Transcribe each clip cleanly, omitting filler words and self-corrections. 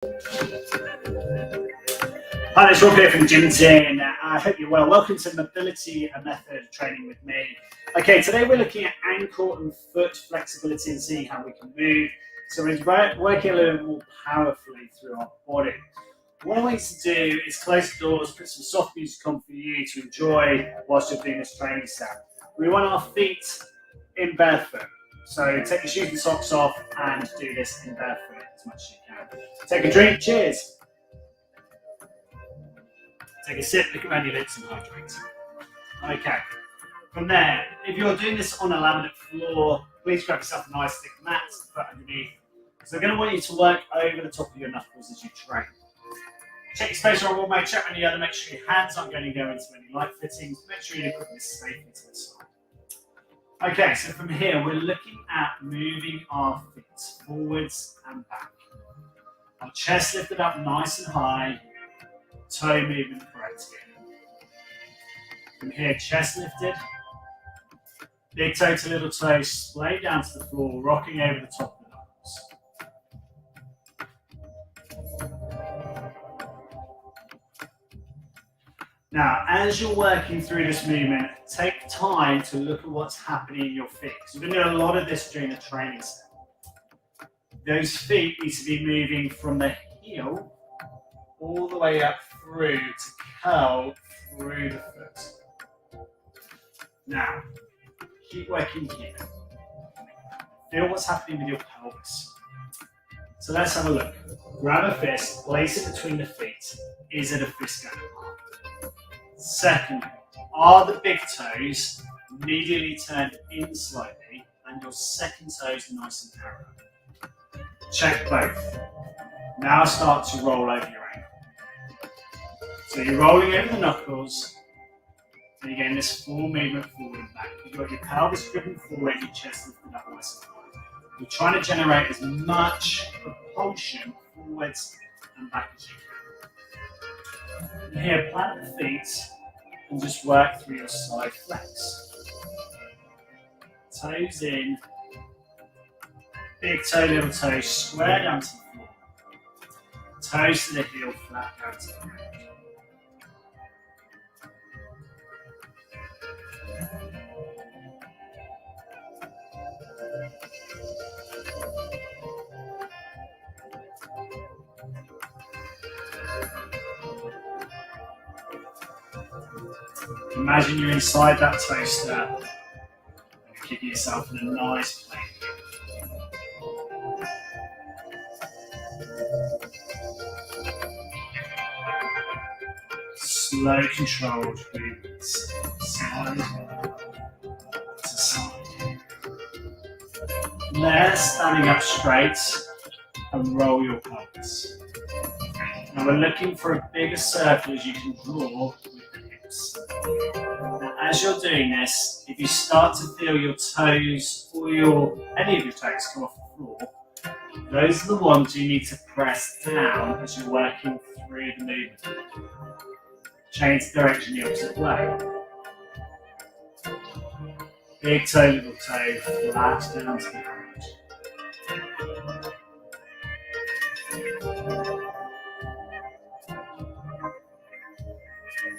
Hi, it's Rob here from Gym 10. I hope you're well. Welcome to Mobility Method Training with me. Okay, today we're looking at ankle and foot flexibility and seeing how we can move. So we're working a little more powerfully through our body. What I want you to do is close the doors, put some soft music on for you to enjoy whilst you're doing this training set. We want our feet in barefoot. So take your shoes and socks off and do this in barefoot as much as you can. Take a drink, cheers. Take a sip, look around your lips and hydrate. Okay, from there, if you're doing this on a laminate floor, please grab yourself a nice thick mat to put underneath. So I'm going to want you to work over the top of your knuckles as you train. Check your space on one way, check on the other, make sure your hands aren't going to go into any light fittings, make sure your equipment is safely to the side. Okay, so from here, we're looking at moving our feet forwards and back. Our chest lifted up nice and high, toe movement correct here. From here, chest lifted, big toe to little toe, splay down to the floor, rocking over the top of the knuckles. Now, as you're working through this movement, take time to look at what's happening in your feet. We're going to do a lot of this during the training set. Those feet need to be moving from the heel all the way up through to curl through the foot. Now, keep working here. Feel what's happening with your pelvis. So let's have a look. Grab a fist, place it between the feet. Is it a fist going apart? Second, are the big toes immediately turned in slightly and your second toes nice and narrow? Check both. Now start to roll over your ankle. So you're rolling over the knuckles, and you're getting this full movement forward and back. You've got your pelvis driven forward, your chest lifted up nice and forward. You're trying to generate as much propulsion forwards and back as you can. And here, plant the feet and just work through your side flex. Toes in, big toe, little toe, square down to the floor. Toes to the heel, flat down to the ground. Imagine you're inside that toaster and you're keeping yourself in a nice plane. Slow, controlled movements, side to side. There, standing up straight and roll your pelvis. Now we're looking for a bigger circle as you can draw with the hips. Now, as you're doing this, if you start to feel your toes or any of your toes come off the floor, those are the ones you need to press down as you're working through the movement. Change direction the opposite way. Big toe, little toe, flat down to the ground.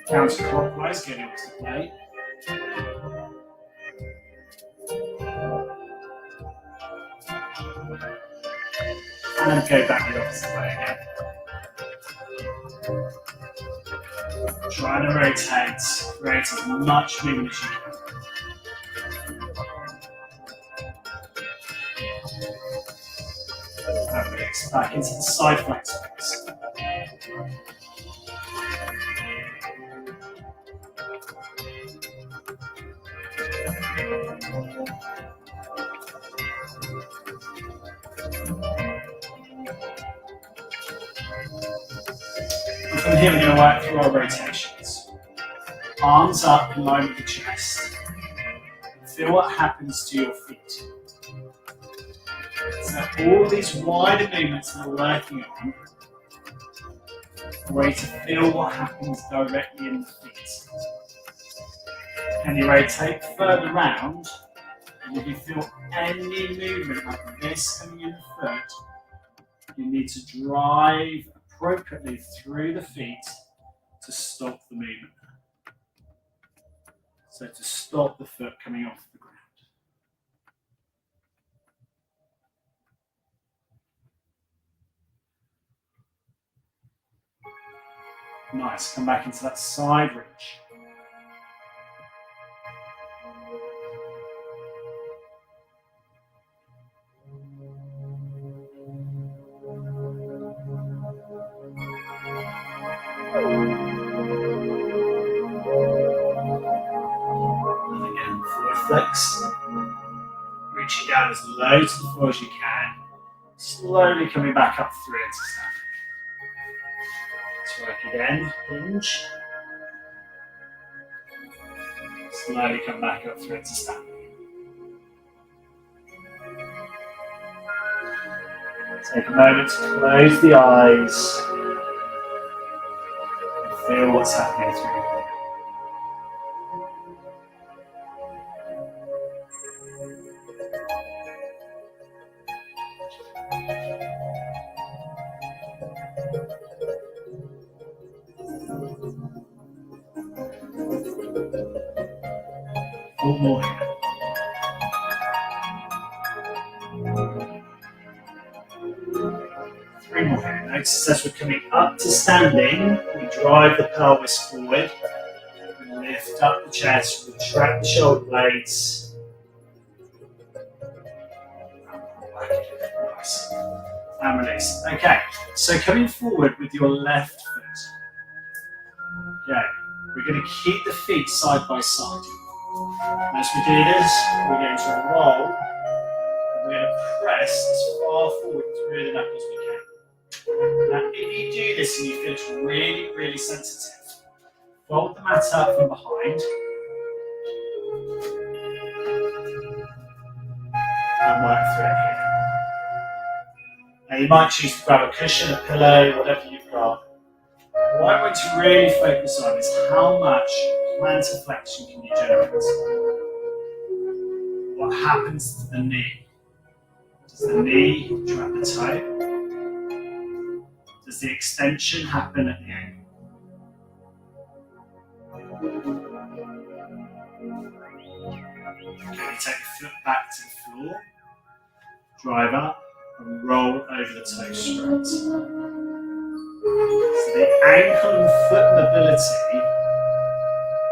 Counterclockwise, getting opposite way. And go back the opposite way again. Trying to rotate, create as much movement as you can. Perfect. Back into the side flex flex. From here, we're going to work through our rotations. Arms up in line with the chest. Feel what happens to your feet. So all these wider movements that we're working on, a way to feel what happens directly in the feet. Can you rotate further round? And if you feel any movement like this coming in the foot, You need to drive appropriately through the feet to stop the movement. So to stop the foot coming off the ground. Nice, come back into that side reach. And again, forward flex. Reaching down as low to the floor as you can. Slowly coming back up through into standing. Let's work again, hinge. Slowly come back up through into standing. Take a moment to close the eyes and feel what's happening through your body. Four more here. Three more here. Notice as we're coming up to standing, we drive the pelvis forward, we lift up the chest, retract the shoulder blades. Nice. And release. Okay, so coming forward with your left foot. Okay, we're going to keep the feet side by side. As we do this, we're going to roll, and we're going to press as far forward through the knuckles we can. Now, if you do this and you feel it's really, really sensitive, fold the mat up from behind, and work through it here. Now, you might choose to grab a cushion, a pillow, whatever you've got. What I want to really focus on is how much plantar flexion can you generate? What happens to the knee? Does the knee trap the toe? Does the extension happen at the ankle? Okay, take the foot back to the floor, drive up and roll over the toe straight. So the ankle and foot mobility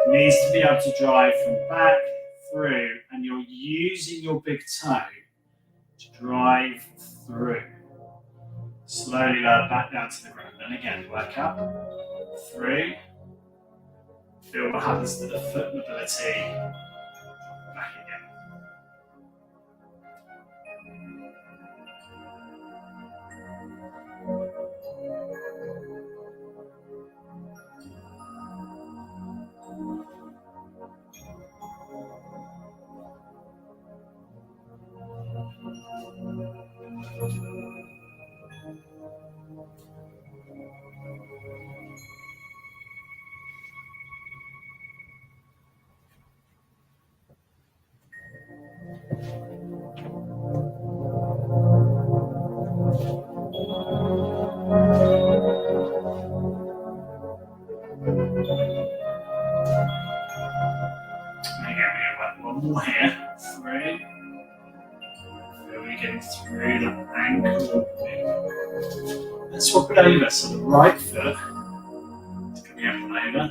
needs to be able to drive from back through, and you're using your big toe to drive through. Slowly lower back down to the ground. And again, work up, through. Feel what happens to the foot mobility. Back again. One more here, through. Feel we get through the ankle. Let's swap it over, so the right foot is coming up and over.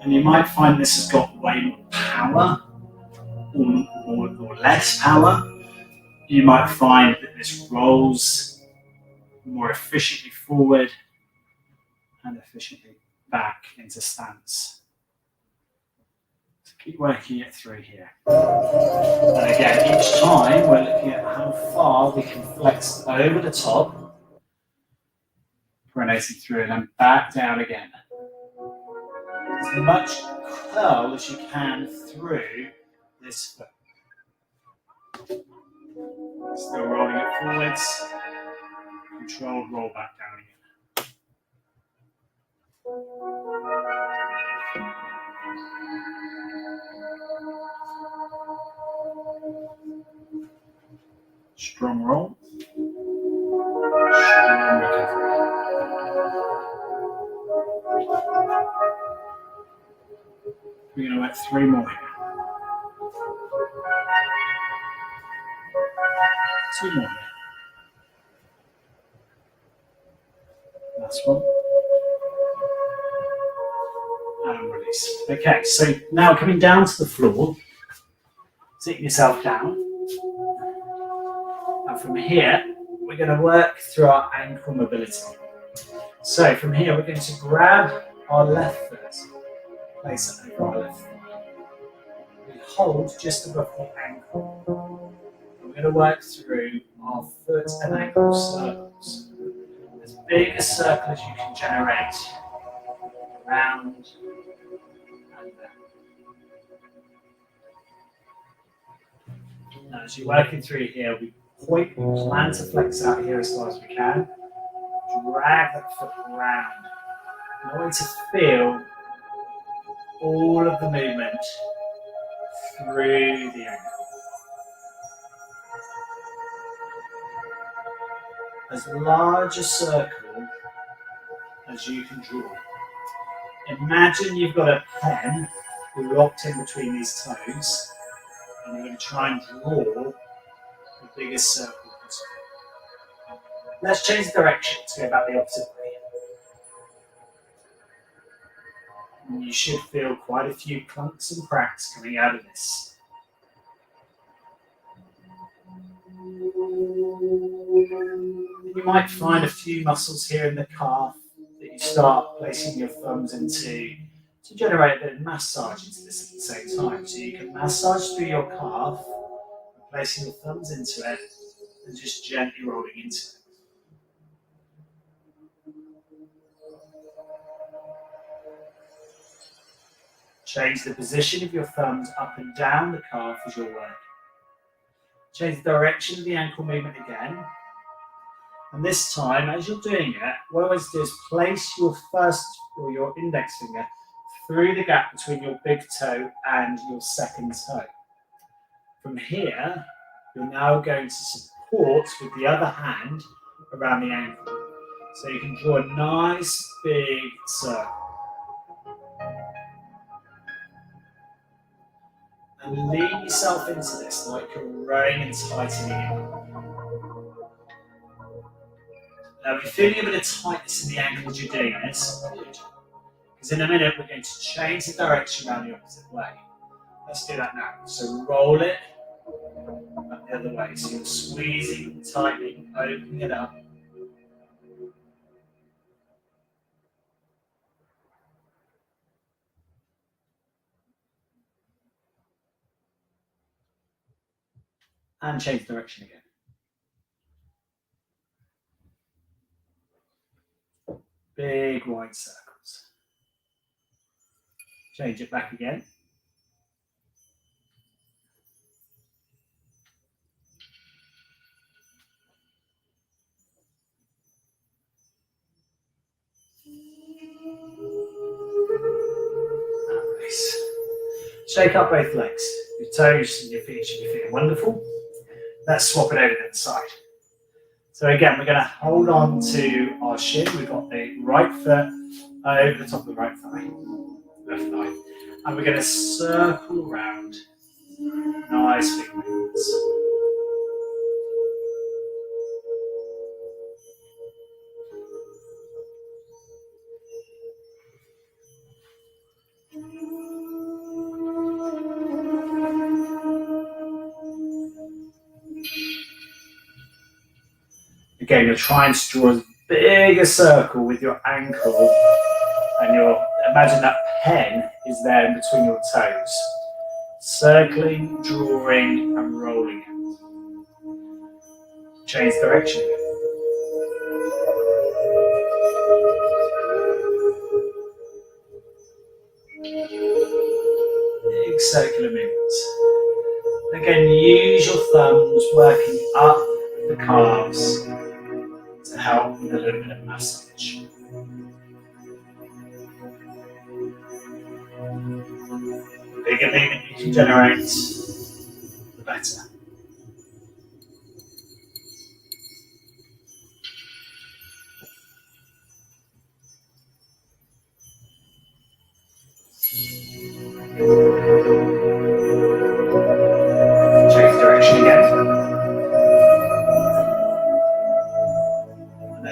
And you might find this has got way more power or less power. You might find that this rolls more efficiently forward and efficiently back into stance. Keep working it through here. And again, each time we're looking at how far we can flex over the top, pronating through and then back down again. As much curl as you can through this foot. Still rolling it forwards. Controlled roll back down again. Strong roll. We're going to work 3 more here. 2 more here. Last one. And release. Okay, so now coming down to the floor, sitting yourself down. And from here, we're going to work through our ankle mobility. So from here, we're going to grab our left foot, place it over our left foot. We hold just above the ankle. And we're going to work through our foot and ankle circles. As big a circle as you can generate, round and down. Now, as you're working through here, we plan to flex out here as far as we can. Drag that foot round. I want to feel all of the movement through the ankle. As large a circle as you can draw. Imagine you've got a pen locked in between these toes, and you're going to try and draw the biggest circle possible. Let's change the direction to go about the opposite way. And you should feel quite a few clumps and cracks coming out of this. You might find a few muscles here in the calf that you start placing your thumbs into to generate a bit of massage into this at the same time. So you can massage through your calf, placing your thumbs into it and just gently rolling into it. Change the position of your thumbs up and down the calf as you're working. Change the direction of the ankle movement again. And this time, as you're doing it, what I want to do is place your first or your index finger through the gap between your big toe and your second toe. From here, you're now going to support with the other hand around the ankle. So you can draw a nice big circle. And lean yourself into this like you're rowing and tightening it. Now, if you're feeling a bit of tightness in the ankle as you're doing this, good. Because in a minute, we're going to change the direction around the opposite way. Let's do that now. So roll it back the other way. So you're squeezing, tightening, opening it up. And change direction again. Big wide circles. Change it back again. Nice. Shake up both legs. Your toes and your feet should be feeling wonderful. Let's swap it over to the side. So again, we're going to hold on to our shin. We've got the right foot over the top of the right thigh, left thigh. And we're going to circle around. Nice big movements. Again, you're trying to draw as big a circle with your ankle, and imagine that pen is there in between your toes. Circling, drawing, and rolling it. Change direction. Big circular movements. Again, use your thumbs working up the calves to help with a little bit of massage. The bigger movement you can generate, the better.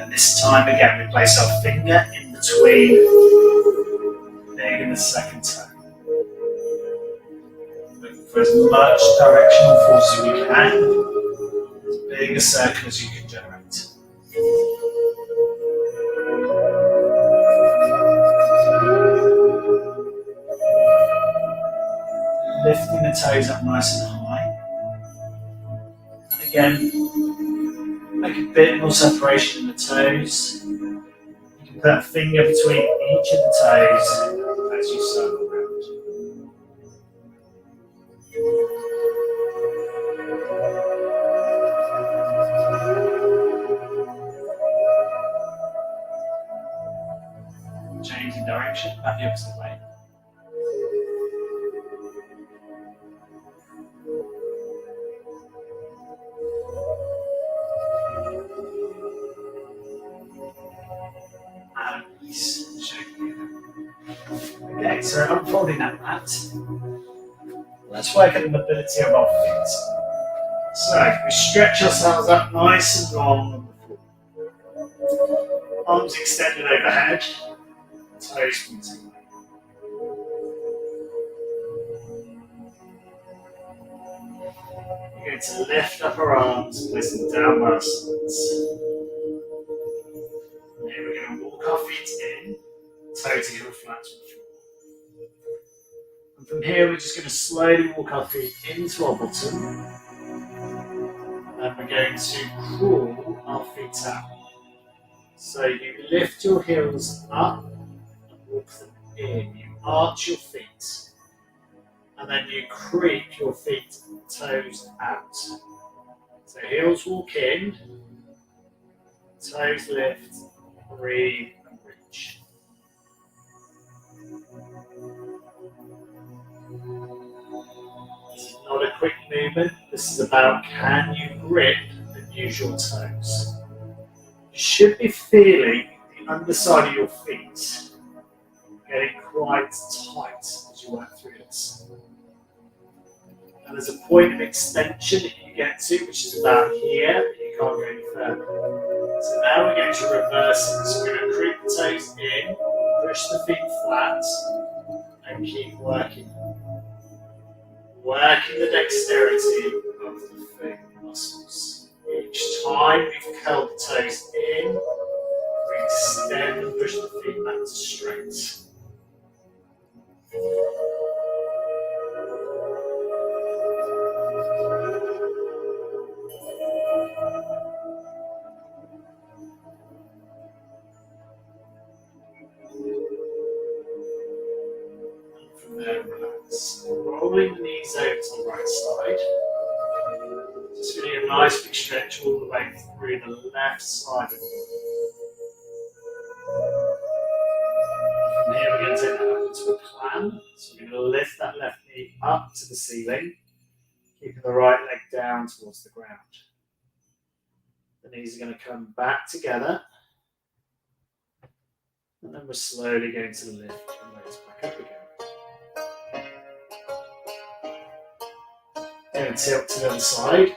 And this time again, we place our finger in between the big and the second toe. Looking for as much directional force as we can, as big a circle as you can generate. Lifting the toes up nice and high. And again, make a bit more separation in the toes. You can put a finger between each of the toes as you circle around. Changing direction, back the opposite way. Okay, so unfolding that mat. Let's work on the mobility of our feet. So we stretch ourselves up nice and long on the floor. Arms extended overhead, toes pointing. We're going to lift up our arms, place them down by our sides. Here we're going to walk our feet in, toe to heel flat to the floor. And from here we're just going to slowly walk our feet into our bottom. And we're going to crawl our feet out. So you lift your heels up and walk them in. You arch your feet. And then you creep your feet, toes out. So heels walk in, toes lift, breathe and reach. This is not a quick movement. This is about can you grip and use your toes. You should be feeling the underside of your feet getting quite tight as you work through this. And there's a point of extension that you get to, which is about here, but you can't go any further. So now we're going to reverse it. So we're going to creep the toes in, push the feet flat, and keep working. Working the dexterity of the feet muscles. Each time we've curled the toes in, we extend and push the feet back to straight. Relax. Rolling the knees over to the right side. Just feeling a nice big stretch all the way through the left side of the body. From here we're going to take that up into a plan. So we're going to lift that left knee up to the ceiling, keeping the right leg down towards the ground. The knees are going to come back together. And then we're slowly going to lift and raise back up again. Going to tilt to the other side.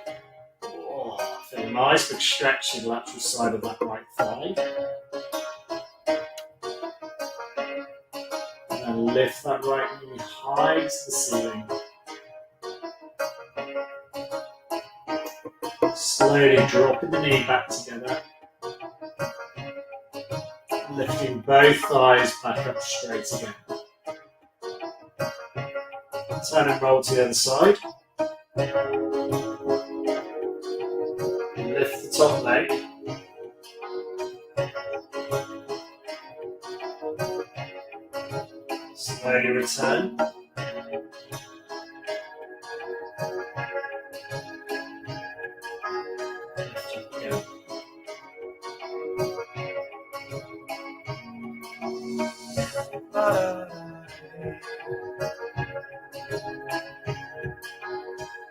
Oh, feel nice, big stretch to the lateral side of that right thigh. And then lift that right knee high to the ceiling. Slowly dropping the knee back together. Lifting both thighs back up straight again. Turn and roll to the other side. Lift the top leg. Slowly return.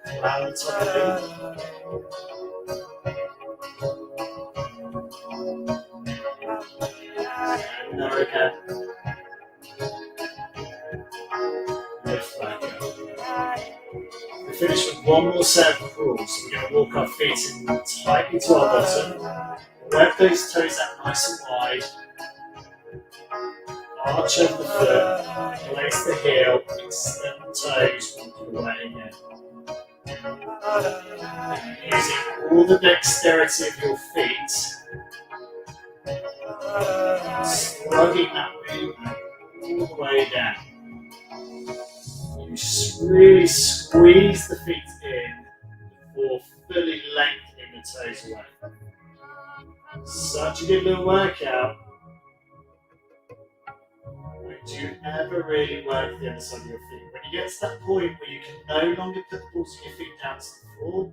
Allow the top leg. And there again. Lift back up. We finish with one more set of crawls. So we're going to walk our feet in tightly to our bottom. web those toes out nice and wide. Arch over the foot, place the heel, extend the toes, walk away again. Using all the dexterity of your feet, slugging that movement all the way down. You really squeeze the feet in before fully lengthening the toes away. Such a good little workout. Do you ever really work the other side of your feet? When you get to that point where you can no longer put the balls of your feet down to the floor,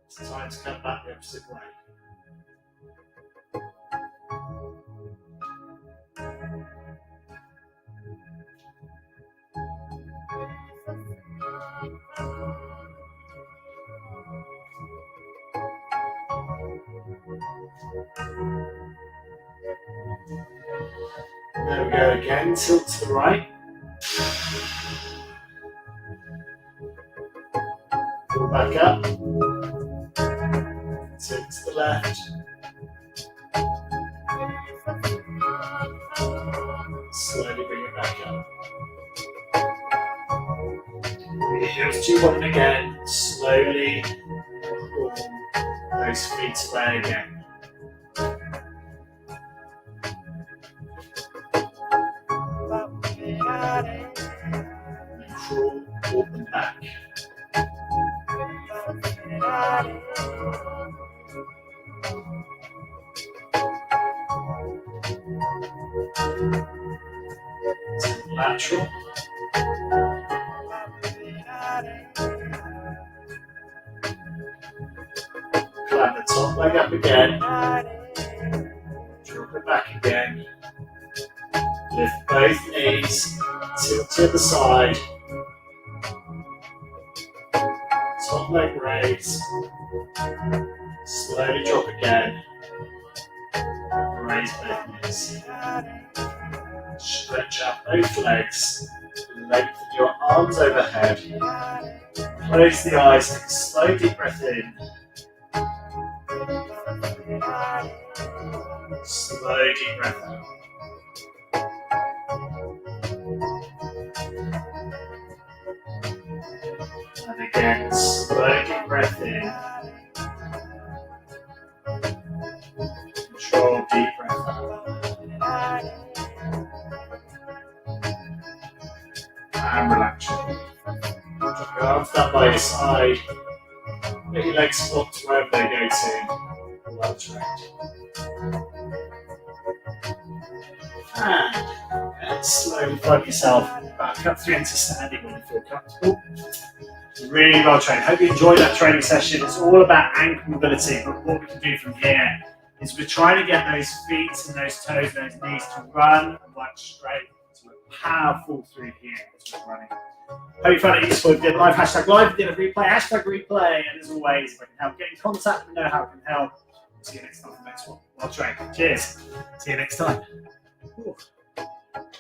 it's time to come back the opposite way. There we go again, tilt to the right. Pull back up. Tilt to the left. Slowly bring it back up. Bring your heels to one again. Slowly pull those feet away again. Crawl, walk them back. Lateral. Climb the top leg up again. Drop it back again. Lift both knees. Tilt to the side. Top leg raise. Slowly drop again. Raise both knees. Stretch out both legs. Lengthen your arms overhead. Close the eyes. Take a slow deep breath in. Slow deep breath out. And again, slow deep breath in. Control deep breath out. And relax. Drop your arms down by your side. Let your legs flop to wherever they go to. Well trained. And slowly find yourself back up through into standing when you feel comfortable. Really well trained. Hope you enjoyed that training session. It's all about ankle mobility, but what we can do from here is we're trying to get those feet and those toes and those knees to run and work straight. So we're powerful through here as we're running. Hope you found it useful. If you did live, #live, if you did a replay, #replay. And as always, if I can help, get in contact and know how I can help. See you next time for the next one. Well trained. Cheers. See you next time. Ooh.